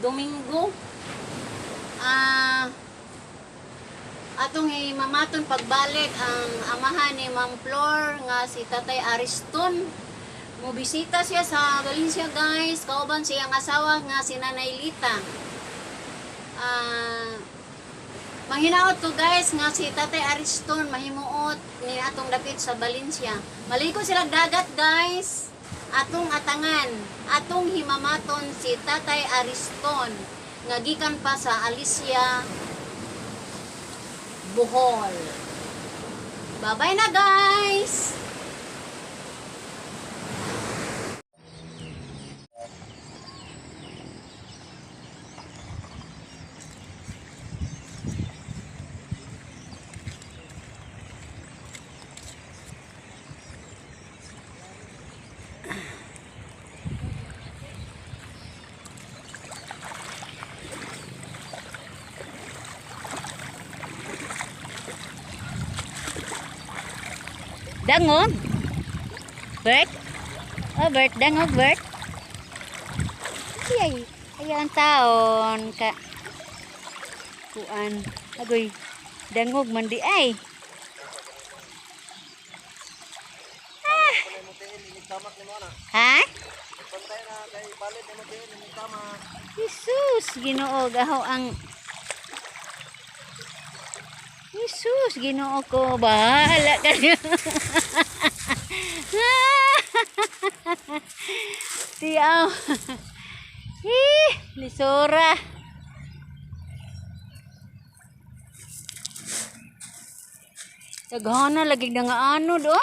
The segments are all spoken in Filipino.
Domingo. Atong mamaton pagbalik ang amahan ni Ma'am Flor nga si Tatay Ariston. Mobisita siya sa Valencia guys, kauban siyang asawa nga si Nanay Lita. Manghinaot ko guys nga si Tatay Ariston mahimuot ni atong dapit sa Valencia. Maliko sila dagat guys. Atong atangan, atong himamaton si Tatay Ariston nga gikan pa sa Alicia, Bohol. Bye-bye na guys! Dangog? Bert? Oh, Bert. Dangog, Bert. Ay, ayang taon ka. Kuan. Agoy. Dangog mandi ay. Ah. Ha? Jesus, Ginoo gaho ang Jesus, Ginoo ko, bahala ka niyo. Tiyaw. Lisura. Taghana lagi na nga ano do.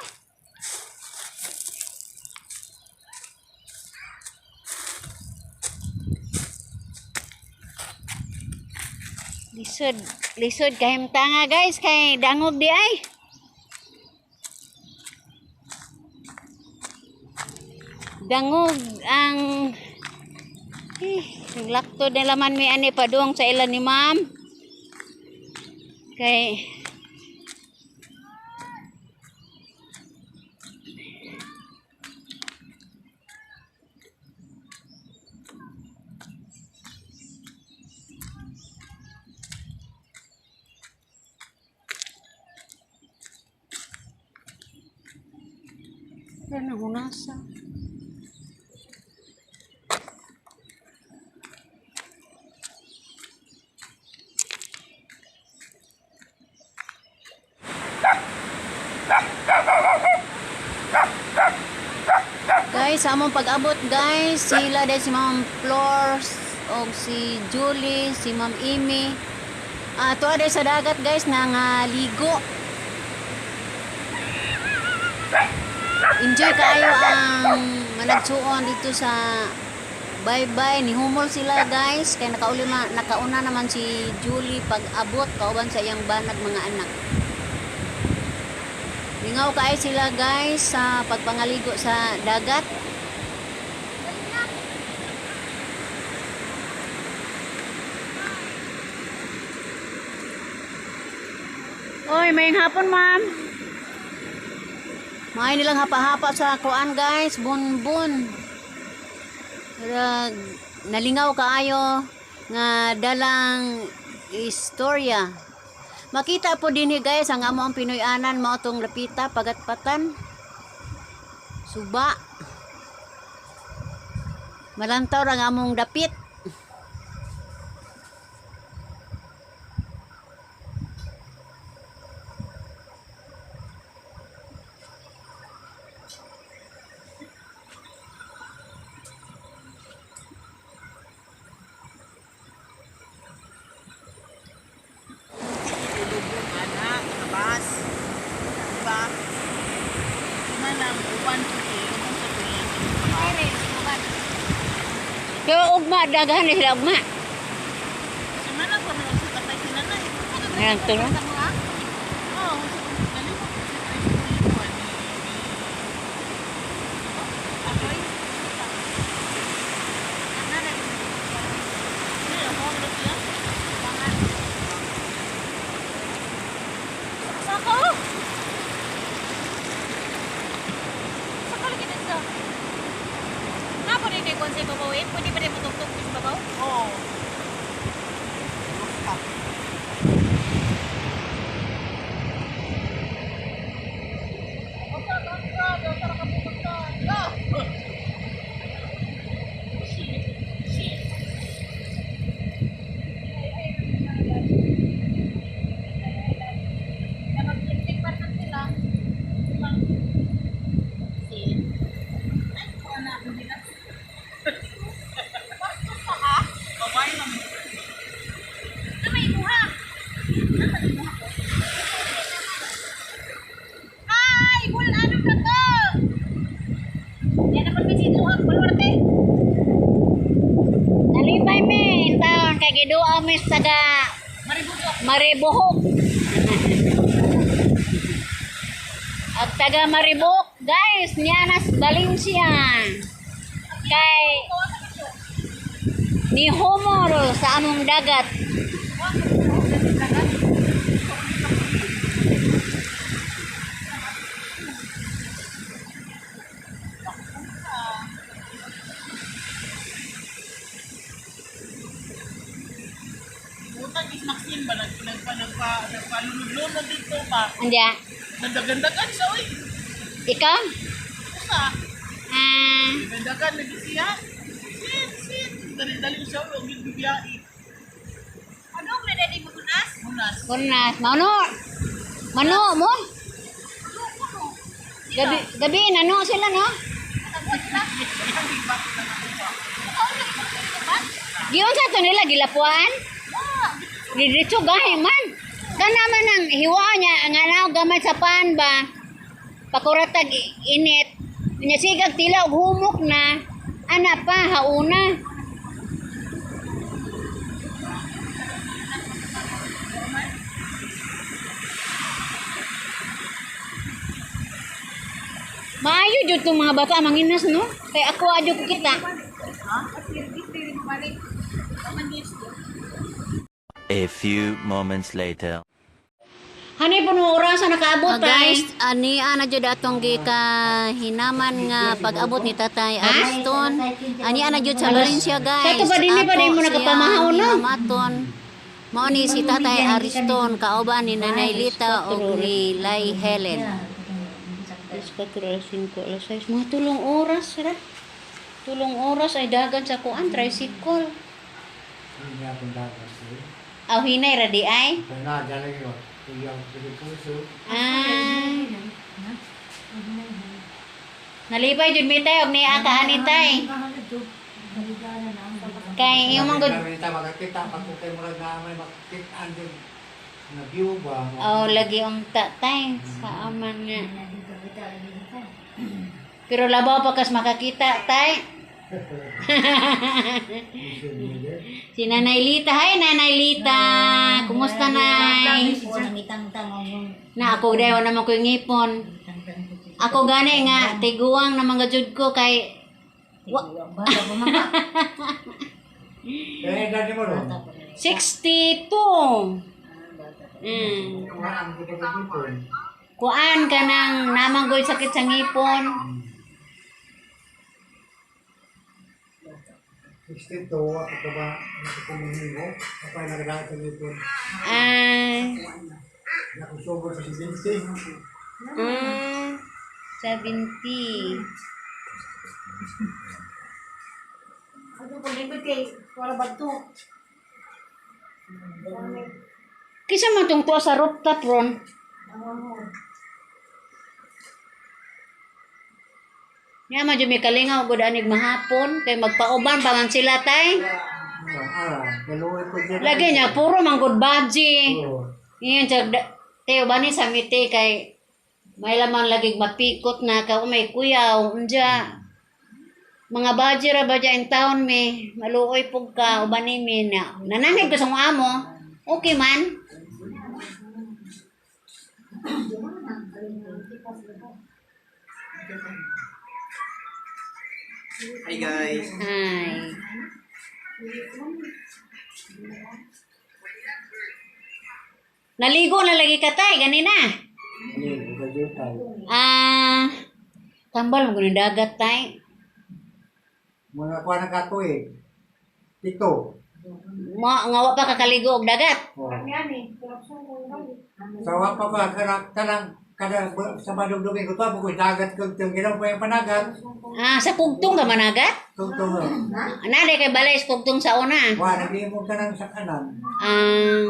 Lisod kahim tanga guys kay dangog di ay. Dangog ang naglakto na laman may ani padung sa ilan ni ma'am. Kay ano hunasa. Guys, among pag-abot guys, sila dahil si Ma'am Flor o si Julie, si Ma'am Amy. Tuwa dahil sa dagat guys, ligo. Enjoy kayo ang managsuon dito sa bye-bye. Nihumol sila guys, kaya nakauna naman si Julie pag-abot, kauban sa iyang banag mga anak. Lingaw kayo sila guys sa pagpangaligo sa dagat. Oy, maying hapon ma'am. May nilang hapa-hapa sa kuan guys, bunbun. Nalingaw kaayo nga dalang istorya. Makita po din guys ang amo ang Pinoy-anan mao tong lapita pagatpatan. Suba. Malantaw ang among dapit. Kaya ugma, dagahan na sila ugma. Semana ko na sa katay sila na. Ngayon to no? Oo, konsep babaw pwede pa rin matugtog sa babaw? Oo. gidua mi taga Maribohok. At taga Maribok, guys, Nianas Valencia. Kay ni Homor sa among dagat. Utang is Maxine ba? Nagpalunod-lunod dito ba? Andiya, Nagdagandagan siya, oy. ikaw? Usa. Ah, Nagdagan lagi siya. Sit. Dali-dali siya, huwag yung bibiyai. Ano ang nadali mo kunas? Kunas. Kurnas, Mano mo? Gabi, nano sila, no? Giyon sa to nila, gilapuan? Diretso gahe man. Kana man ang hiwa niya, ang anaw gamay sa pan ba? Pakuratag init. Nya sigag tila og humok na. Ana pa, hauna. Maayo jud tong mga bata manginas no. Kay ako adyo ko kita. A few moments later. Hani po nung oras na nakaabot Guys, ani ana jud atong hinaman nga pag-abot ni Tatay Ariston. Ani ana jud sa Valencia, guys. Kato ba dinhi ba din mo nakapamahaw no? Maton. Mao ni si Tatay Ariston kauban ni Nanay Lita o ni Lay Helen. Alas 4, alas 5, alas 6. Mga tulong oras, sir. Tulong oras ay dagan sa kuan, tricycle. Aw hinay ra di ay. Nalipay jud mi tay og niya ka ani tay. Kay yung mga oh lagi ang tatay sa aman nga. Pero labaw pa kas makakita tay. Si Nanay Lita. Hi, Nanay Lita. Kumusta, Nay? Na ako daw naman ko yung ngipon. Ako gani nga, tiguang na mga jud ko kay... Eh, dati mo ron? 62. Kuan ka nang namanggoy sakit sa ngipon. 62, ako ka ba? Ako kumuhin mo? Ako ay nagdaan sa lipon. Nakusubot sa 70. 70. Kisa man tong tuwa sa rooftop ron. Nga man may kalingaw gud anig mahapon kay magpauban pa man sila tay. Galuwi ko dyan. Lagi niya puro man gud baji. Oo. Iyan jud teo bani sa miti kay may laman lagi mapikot na ka may kuyaw unja. Mga baji ra ba in town me maluoy pug ka uban nimi na. Nanangig ko sa mga amo. Okay man. Hi guys. Hi. Naligo na lagi ka tay ganina. Tambal mo gud dagat tay. Mga kuha na kato eh. Pito. Ngawa pa kakaligo og dagat. Sa wapa pa, kada sa madugdugin ko to, bukoy dagat ko itong ginaw pa yung panagat. Sa kugtong ka managat? Tungtong mo. Nade kay balay sa kugtong sa una. Wah, nag-iimog ka ng sa kanan.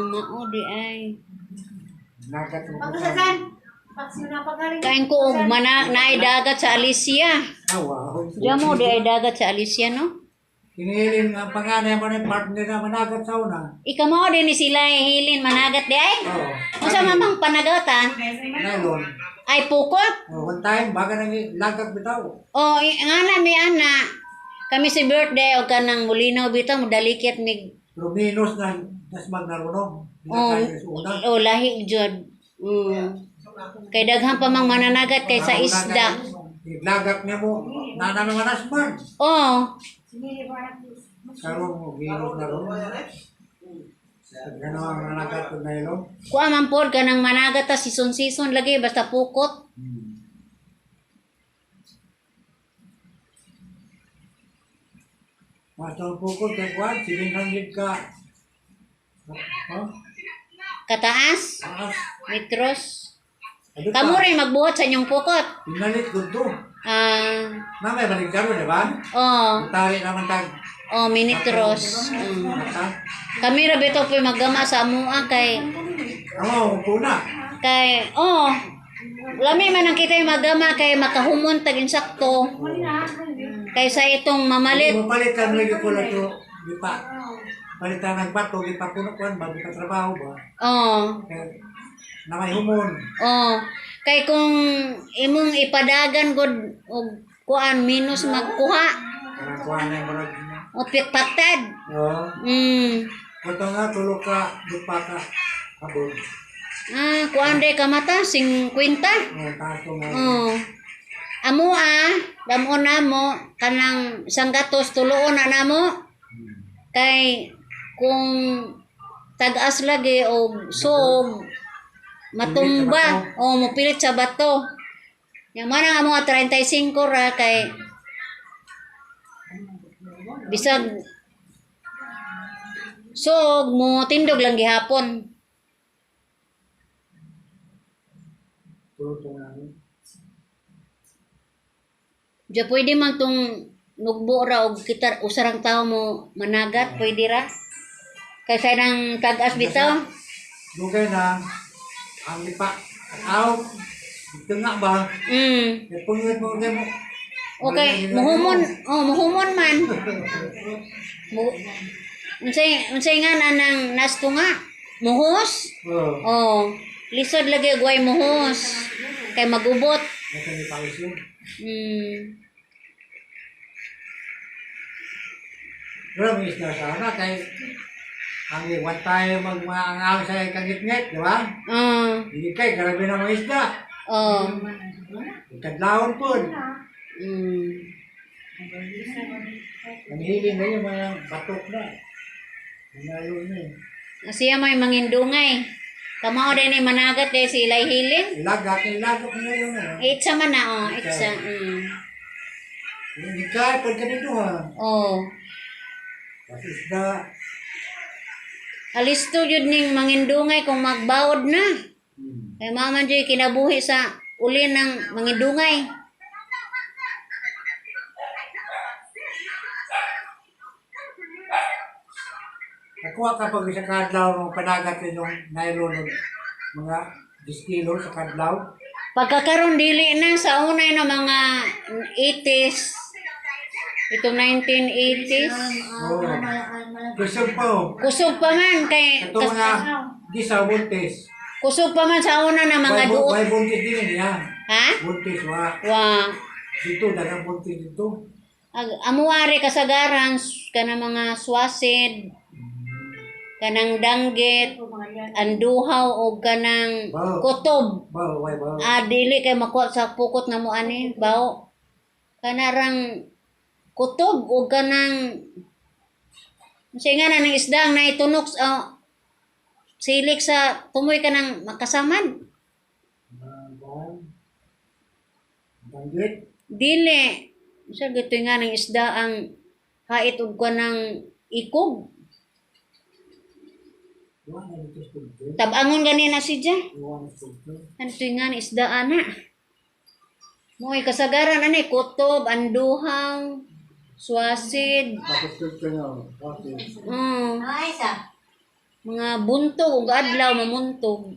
Maudi ay. Nagat mo ka. Kain ko og naay dagat sa Alicia. Awa. Diyan mo di ay dagat sa Alicia no? Hinihilin ang panganay mo ng partner na managat sa una. Ikaw mo din ni sila hilin managat di ay? Oo. Unsa mamang panagatan? Nylon. Ay pukot? One time, baga nang lagag bitaw. Nga na mi ana. Kami si birthday o kanang mulinaw bitaw modalikit mig Pero minus na nas magnarunong. Oh, Dinakain sa una. lahi jud. Kay daghan pa mang mananagat kay sa isda. Iglagak niya mo. Nana naman asman. Oh, Karong mo minus na ron. Gano'n ang mananagat ko na ilong. kuha man pod kanang managat ta season lagi basta pukot. Mas ang pukot kay Kwan, 700 ka. Oh, Kataas, taas. metros. Ano pa? Kamo rin magbuhat sa inyong pukot. Pinalit ko to. Ah, Na may balik karo, di ba? oh, Tari naman tag. minitros. Mata. Kami ra bitaw po magama sa amuan kay Puna. lami man ang kita yung magama kay makahumon tag insakto. Kaysa itong mamalit. Mapalit ka lagi ko lang to. Di pa. Palitan ng bato, di pa puno kuan, bago ka trabaho ba? Kaya, na may humon. Kay kung imong ipadagan gud og kuan minus magkuha Kaya kuha na yung marag. o pikpatad. Oo. Ito nga, tulog ka, di pa ka. Abon. Kuan day kamata 50. Taas ko nga. Amo damo na mo kanang sanggatos tuloon na namo. Kay kung tagas lagi o sog matumba o mupilit sa bato. Yang mana nga mga 35 ra kay bisag sog mo tindog lang gihapon. Tulog ko nga. Diya pwede man tong nugbo ra og kita usarang tao mo managat pwede ra. Kaysa nang tagas bitaw. Dugay na, ang lipa, out, tengah ba? Pungit mo din mo. Okay, muhumon man. Unsay nga anang nastunga? Muhos? Lisod lagi guay muhos. Kay magubot. Nasa ni Pawis yun. Pero may isda sana kay ang iwan tayo magmaangaw sa kagitngit, di ba? Hindi kay, grabe na mga isda. Kadlawon po. Ang hiling na yung mga batok na. Manalo na eh. Siya may mangindungay. Kamao din ni managat eh si Ilay Hiling. Ilagak na yun. Itsa man na itsa. Hindi ka, pwede ka dito ha. Kasi isda. Alisto yun ning mangindungay kung magbawod na. Kay maman dyan kinabuhi sa uli ng mangindungay. Nakuha ka pag sa kadlaw ng panagat yung nylon mga 10 kilo sa kadlaw. Pagkakaroon dili na sa unay na mga 80s. Itong 1980s. Kusog pa oh. Kusog pa man kay Ito mga gisa buntis. kusog pa man sa una na mga duot. May buntis din yan. Ha? Buntis wa. Dito, dagang buntis dito. Amuari kasagaran kana mga swasid, kanang danggit, anduhaw o kanang kutob. Baw. Dili kay makuha sa pukot na mo ani, baw. Kanarang kutob o kanang nga na ng isda ang naitunok silik sa tumoy kanang makasamad. Danggit. Dili. Sa gito nga ng isda ang hait og kanang ikog. Tabangon ganina siya. Ano ito nga ng isda ana? Mo'y kasagaran ani kutob, anduhaw, swasid. Mga buntog ug adlaw mamuntog.